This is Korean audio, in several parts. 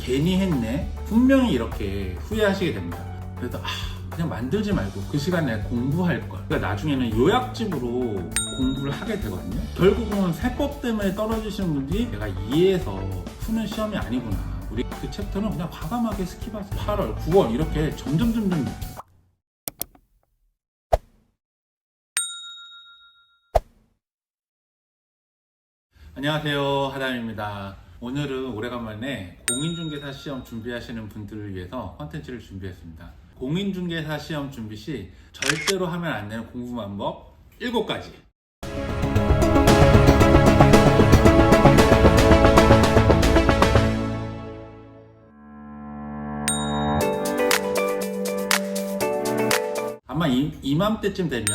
괜히 했네, 분명히 이렇게 후회하시게 됩니다. 그래서 그냥 만들지 말고 그 시간에 공부할 걸. 그러니까 나중에는 요약집으로 공부를 하게 되거든요. 결국은 세법 때문에 떨어지시는 분들이 내가 이해해서 푸는 시험이 아니구나, 우리 그 챕터는 그냥 과감하게 스킵하세요. 8월, 9월 이렇게 점점 안녕하세요, 하담입니다. 오늘은 오래간만에 공인중개사 시험 준비하시는 분들을 위해서 컨텐츠를 준비했습니다. 공인중개사 시험 준비 시 절대로 하면 안 되는 공부 방법 7가지. 아마 이맘때쯤 되면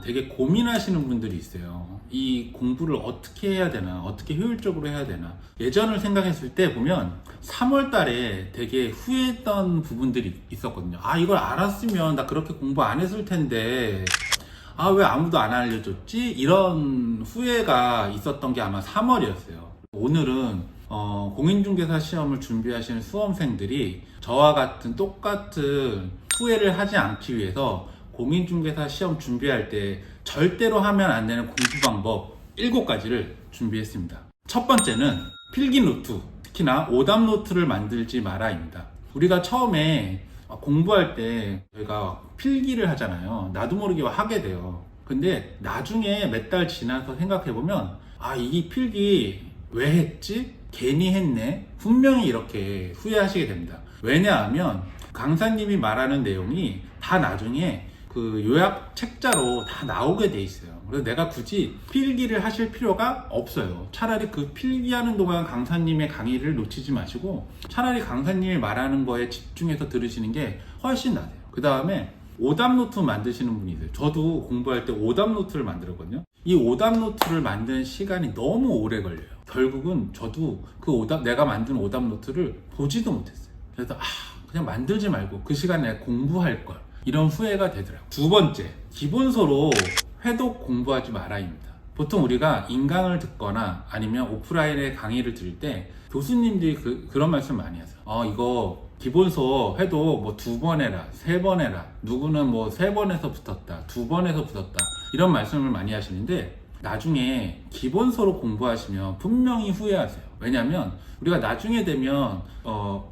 되게 고민하시는 분들이 있어요. 이 공부를 어떻게 해야 되나, 어떻게 효율적으로 해야 되나. 예전을 생각했을 때 보면 3월 달에 되게 후회했던 부분들이 있었거든요. 이걸 알았으면 나 그렇게 공부 안 했을 텐데, 왜 아무도 안 알려줬지? 이런 후회가 있었던 게 아마 3월이었어요. 오늘은 공인중개사 시험을 준비하시는 수험생들이 저와 같은 똑같은 후회를 하지 않기 위해서 공인중개사 시험 준비할 때 절대로 하면 안 되는 공부 방법 7가지를 준비했습니다. 첫 번째는 필기 노트, 특히나 오답 노트를 만들지 마라입니다. 우리가 처음에 공부할 때 저희가 필기를 하잖아요. 나도 모르게 하게 돼요. 근데 나중에 몇 달 지나서 생각해보면 이 필기 왜 했지? 괜히 했네? 분명히 이렇게 후회하시게 됩니다. 왜냐하면 강사님이 말하는 내용이 다 나중에 그 요약 책자로 다 나오게 돼 있어요. 그래서 내가 굳이 필기를 하실 필요가 없어요. 차라리 그 필기하는 동안 강사님의 강의를 놓치지 마시고 차라리 강사님이 말하는 거에 집중해서 들으시는 게 훨씬 나아요. 그 다음에 오답 노트 만드시는 분이 있어요. 저도 공부할 때 오답 노트를 만들었거든요. 이 오답 노트를 만드는 시간이 너무 오래 걸려요. 결국은 저도 내가 만든 오답 노트를 보지도 못했어요. 그래서 그냥 만들지 말고 그 시간에 공부할 걸. 이런 후회가 되더라고요. 두 번째, 기본서로 회독 공부하지 마라입니다. 보통 우리가 인강을 듣거나 아니면 오프라인에 강의를 들을 때 교수님들이 그런 말씀 많이 하세요. 이거 기본서 회독 2번 해라, 3번 해라. 누구는 3번에서 붙었다, 2번에서 붙었다. 이런 말씀을 많이 하시는데 나중에 기본서로 공부하시면 분명히 후회하세요. 왜냐면 우리가 나중에 되면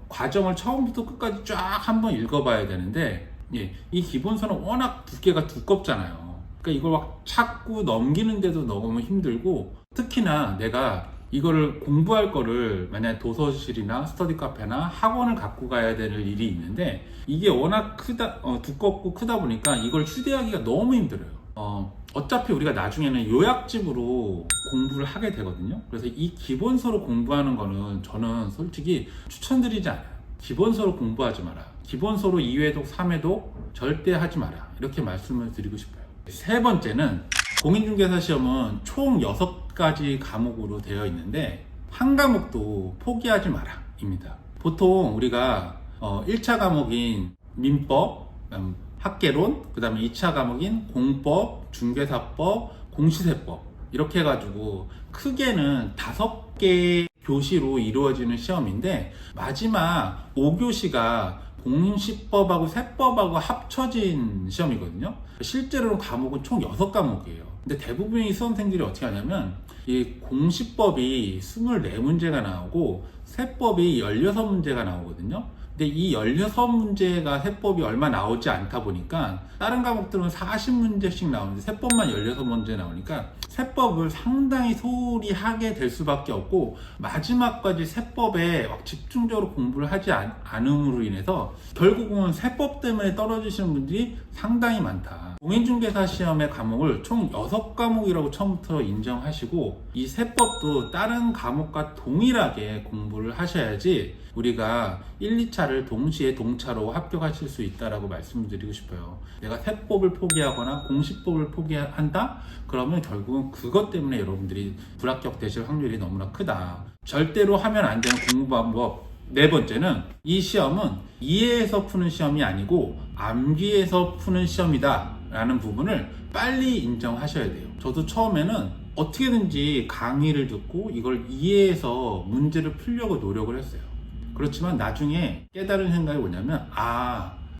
과정을 처음부터 끝까지 쫙 한번 읽어봐야 되는데 이 기본서는 워낙 두께가 두껍잖아요. 그러니까 이걸 막 찾고 넘기는데도 너무 힘들고, 특히나 내가 이거를 공부할 거를 만약에 도서실이나 스터디 카페나 학원을 갖고 가야 되는 일이 있는데 이게 워낙 두껍고 크다 보니까 이걸 휴대하기가 너무 힘들어요. 어차피 우리가 나중에는 요약집으로 공부를 하게 되거든요. 그래서 이 기본서로 공부하는 거는 저는 솔직히 추천드리지 않아요. 기본서로 공부하지 마라. 기본서로 2회독, 3회독 절대 하지 마라. 이렇게 말씀을 드리고 싶어요. 세 번째는 공인중개사 시험은 총 6가지 과목으로 되어 있는데 한 과목도 포기하지 마라 입니다. 보통 우리가 1차 과목인 민법, 학개론, 그 다음에 2차 과목인 공법, 중개사법, 공시세법 이렇게 해가지고 크게는 5개 교시로 이루어지는 시험인데 마지막 5교시가 공시법하고 세법하고 합쳐진 시험이거든요. 실제로는 과목은 총 6과목이에요. 근데 대부분의 수험생들이 어떻게 하냐면 이 공시법이 24문제가 나오고 세법이 16문제가 나오거든요. 근데 이 16문제가 세법이 얼마 나오지 않다 보니까 다른 과목들은 40문제씩 나오는데 세법만 16문제 나오니까 세법을 상당히 소홀히 하게 될 수밖에 없고 마지막까지 세법에 집중적으로 공부를 하지 않음으로 인해서 결국은 세법 때문에 떨어지시는 분들이 상당히 많다. 공인중개사 시험의 과목을 총 6과목이라고 처음부터 인정하시고 이 세법도 다른 과목과 동일하게 공부를 하셔야지 우리가 1, 2차를 동시에 동차로 합격하실 수 있다라고 말씀드리고 싶어요. 내가 세법을 포기하거나 공시법을 포기한다? 그러면 결국은 그것 때문에 여러분들이 불합격 되실 확률이 너무나 크다. 절대로 하면 안 되는 공부 방법 네 번째는 이 시험은 이해해서 푸는 시험이 아니고 암기해서 푸는 시험이다 라는 부분을 빨리 인정하셔야 돼요. 저도 처음에는 어떻게든지 강의를 듣고 이걸 이해해서 문제를 풀려고 노력을 했어요. 그렇지만 나중에 깨달은 생각이 뭐냐면,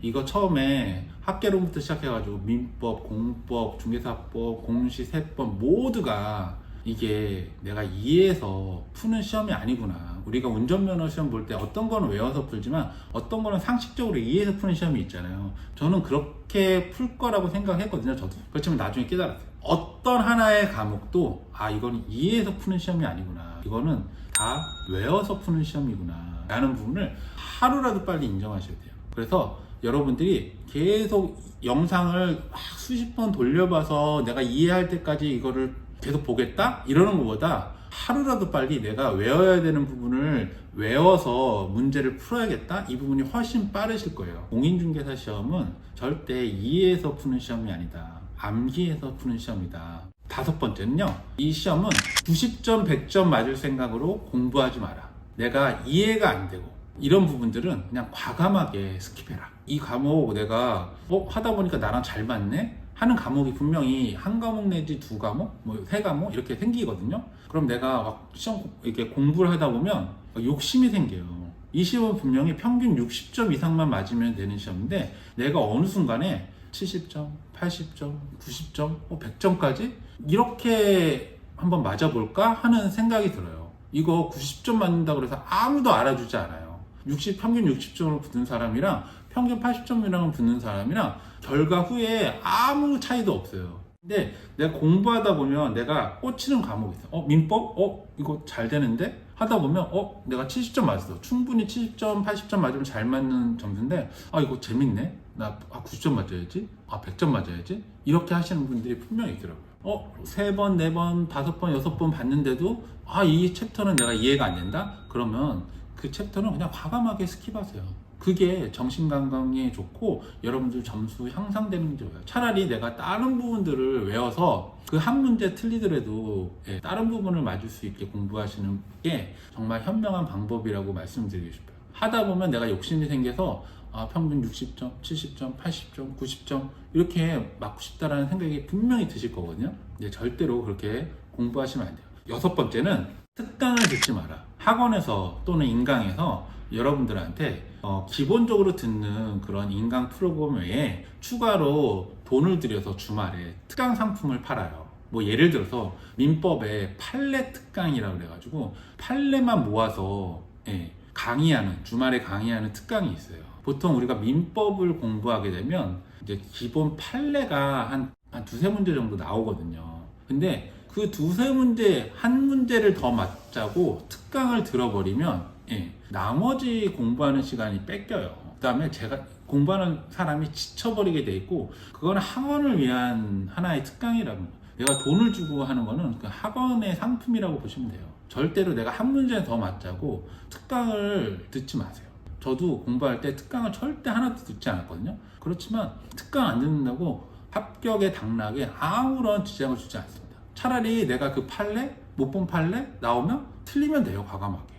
이거 처음에 학개론부터 시작해가지고 민법, 공법, 중개사법, 공시, 세법 모두가 이게 내가 이해해서 푸는 시험이 아니구나. 우리가 운전면허 시험 볼 때 어떤 거는 외워서 풀지만 어떤 거는 상식적으로 이해해서 푸는 시험이 있잖아요. 저는 그렇게 풀 거라고 생각했거든요, 저도. 그렇지만 나중에 깨달았어요. 어떤 하나의 과목도 이거는 이해해서 푸는 시험이 아니구나. 이거는 다 외워서 푸는 시험이구나 라는 부분을 하루라도 빨리 인정하셔야 돼요. 그래서 여러분들이 계속 영상을 수십 번 돌려봐서 내가 이해할 때까지 이거를 계속 보겠다? 이러는 것보다 하루라도 빨리 내가 외워야 되는 부분을 외워서 문제를 풀어야겠다? 이 부분이 훨씬 빠르실 거예요. 공인중개사 시험은 절대 이해해서 푸는 시험이 아니다. 암기해서 푸는 시험이다. 5번째는요. 이 시험은 90점, 100점 맞을 생각으로 공부하지 마라. 내가 이해가 안 되고 이런 부분들은 그냥 과감하게 스킵해라. 이 과목 내가 하다 보니까 나랑 잘 맞네? 하는 과목이 분명히 한 과목 내지 두 과목, 세 과목 이렇게 생기거든요. 그럼 내가 막 시험 이렇게 공부를 하다 보면 욕심이 생겨요. 이 시험은 분명히 평균 60점 이상만 맞으면 되는 시험인데 내가 어느 순간에 70점, 80점, 90점, 100점까지 이렇게 한번 맞아볼까 하는 생각이 들어요. 이거 90점 맞는다 그래서 아무도 알아주지 않아요. 평균 60점으로 붙은 사람이랑 평균 80점이랑 붙는 사람이랑 결과 후에 아무 차이도 없어요. 근데 내가 공부하다 보면 내가 꽂히는 과목이 있어. 민법? 이거 잘 되는데? 하다 보면 내가 70점 맞았어. 충분히 70점, 80점 맞으면 잘 맞는 점수인데 이거 재밌네? 나 90점 맞아야지? 100점 맞아야지? 이렇게 하시는 분들이 분명히 있더라고요. 3번, 4번, 5번, 6번 봤는데도 이 챕터는 내가 이해가 안 된다? 그러면 그 챕터는 그냥 과감하게 스킵하세요. 그게 정신건강에 좋고 여러분들 점수 향상되는 게 좋아요. 차라리 내가 다른 부분들을 외워서 그 한 문제 틀리더라도 다른 부분을 맞을 수 있게 공부하시는 게 정말 현명한 방법이라고 말씀드리고 싶어요. 하다 보면 내가 욕심이 생겨서 평균 60점, 70점, 80점, 90점 이렇게 맞고 싶다라는 생각이 분명히 드실 거거든요. 근데 절대로 그렇게 공부하시면 안 돼요. 6번째는 특강을 듣지 마라. 학원에서 또는 인강에서 여러분들한테 기본적으로 듣는 그런 인강 프로그램 외에 추가로 돈을 들여서 주말에 특강 상품을 팔아요. 예를 들어서 민법에 판례 특강이라고 그래가지고 판례만 모아서 주말에 강의하는 특강이 있어요. 보통 우리가 민법을 공부하게 되면 이제 기본 판례가 한 두세 문제 정도 나오거든요. 근데 그 두세 문제, 한 문제를 더 맞자고 특강을 들어버리면 나머지 공부하는 시간이 뺏겨요. 그 다음에 제가 공부하는 사람이 지쳐버리게 돼 있고 그거는 학원을 위한 하나의 특강이라는 거예요. 내가 돈을 주고 하는 거는 그 학원의 상품이라고 보시면 돼요. 절대로 내가 한 문제 더 맞자고 특강을 듣지 마세요. 저도 공부할 때 특강을 절대 하나도 듣지 않았거든요. 그렇지만 특강 안 듣는다고 합격의 당락에 아무런 지장을 주지 않습니다. 차라리 내가 그 판례, 못 본 판례 나오면 틀리면 돼요, 과감하게.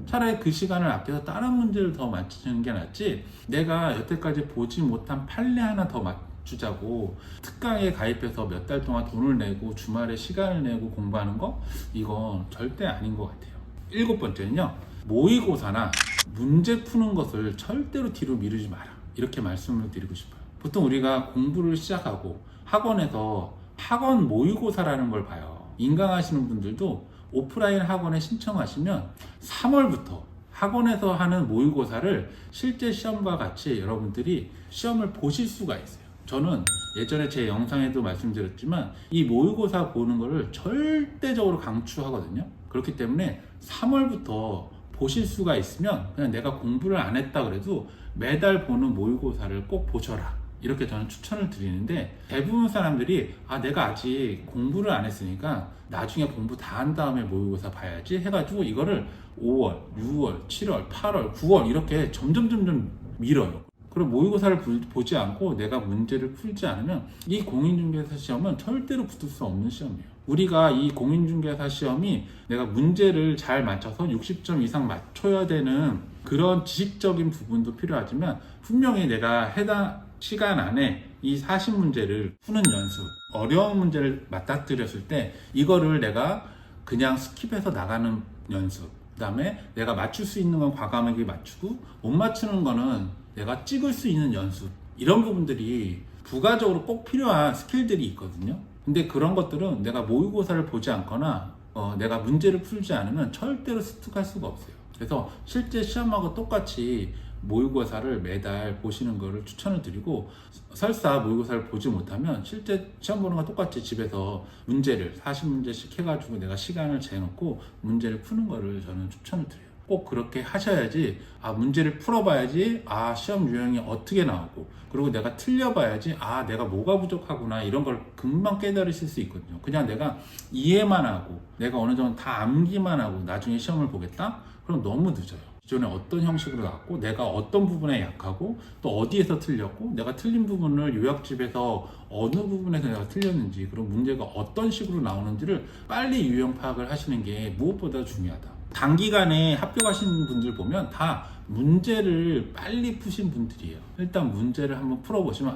차라리 그 시간을 아껴서 다른 문제를 더 맞추는 게 낫지 내가 여태까지 보지 못한 판례 하나 더 맞추자고 특강에 가입해서 몇 달 동안 돈을 내고 주말에 시간을 내고 공부하는 거 이건 절대 아닌 것 같아요. 7번째는요. 모의고사나 문제 푸는 것을 절대로 뒤로 미루지 마라. 이렇게 말씀을 드리고 싶어요. 보통 우리가 공부를 시작하고 학원에서 학원 모의고사라는 걸 봐요. 인강하시는 분들도 오프라인 학원에 신청하시면 3월부터 학원에서 하는 모의고사를 실제 시험과 같이 여러분들이 시험을 보실 수가 있어요. 저는 예전에 제 영상에도 말씀드렸지만 이 모의고사 보는 거를 절대적으로 강추하거든요. 그렇기 때문에 3월부터 보실 수가 있으면 그냥 내가 공부를 안 했다 그래도 매달 보는 모의고사를 꼭 보셔라. 이렇게 저는 추천을 드리는데 대부분 사람들이 내가 아직 공부를 안 했으니까 나중에 공부 다 한 다음에 모의고사 봐야지 해가지고 이거를 5월, 6월, 7월, 8월, 9월 이렇게 점점 미뤄요. 그럼 모의고사를 보지 않고 내가 문제를 풀지 않으면 이 공인중개사 시험은 절대로 붙을 수 없는 시험이에요. 우리가 이 공인중개사 시험이 내가 문제를 잘 맞춰서 60점 이상 맞춰야 되는 그런 지식적인 부분도 필요하지만 분명히 내가 해당 시간 안에 이 40문제를 푸는 연습, 어려운 문제를 맞닥뜨렸을 때 이거를 내가 그냥 스킵해서 나가는 연습, 그 다음에 내가 맞출 수 있는 건 과감하게 맞추고 못 맞추는 거는 내가 찍을 수 있는 연습, 이런 부분들이 부가적으로 꼭 필요한 스킬들이 있거든요. 근데 그런 것들은 내가 모의고사를 보지 않거나 내가 문제를 풀지 않으면 절대로 습득할 수가 없어요. 그래서 실제 시험하고 똑같이 모의고사를 매달 보시는 거를 추천을 드리고, 설사 모의고사를 보지 못하면 실제 시험 보는 거 똑같이 집에서 문제를 40문제씩 해가지고 내가 시간을 재놓고 문제를 푸는 거를 저는 추천을 드려요. 꼭 그렇게 하셔야지, 문제를 풀어봐야지, 시험 유형이 어떻게 나오고, 그리고 내가 틀려봐야지, 내가 뭐가 부족하구나, 이런 걸 금방 깨달으실 수 있거든요. 그냥 내가 이해만 하고 내가 어느 정도 다 암기만 하고 나중에 시험을 보겠다? 그럼 너무 늦어요. 기존에 어떤 형식으로 나왔고, 내가 어떤 부분에 약하고, 또 어디에서 틀렸고, 내가 틀린 부분을 요약집에서 어느 부분에서 내가 틀렸는지, 그리고 문제가 어떤 식으로 나오는지를 빨리 유형 파악을 하시는 게 무엇보다 중요하다. 단기간에 합격하신 분들 보면 다 문제를 빨리 푸신 분들이에요. 일단 문제를 한번 풀어보시면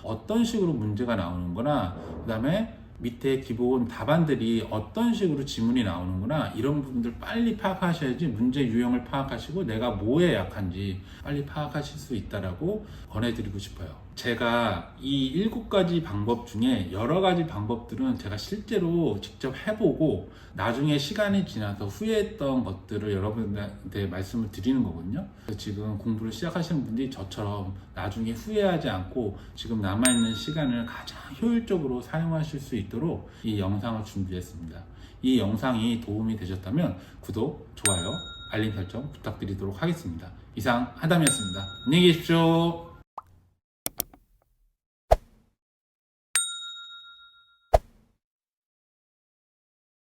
어떤 식으로 문제가 나오는구나, 그 다음에 밑에 기본 답안들이 어떤 식으로 지문이 나오는구나, 이런 부분들 빨리 파악하셔야지 문제 유형을 파악하시고 내가 뭐에 약한지 빨리 파악하실 수 있다라고 권해드리고 싶어요. 제가 이 7가지 방법 중에 여러 가지 방법들은 제가 실제로 직접 해보고 나중에 시간이 지나서 후회했던 것들을 여러분들한테 말씀을 드리는 거거든요. 지금 공부를 시작하시는 분들이 저처럼 나중에 후회하지 않고 지금 남아있는 시간을 가장 효율적으로 사용하실 수 있도록 이 영상을 준비했습니다. 이 영상이 도움이 되셨다면 구독, 좋아요, 알림 설정 부탁드리도록 하겠습니다. 이상 하담이었습니다. 안녕히 계십시오.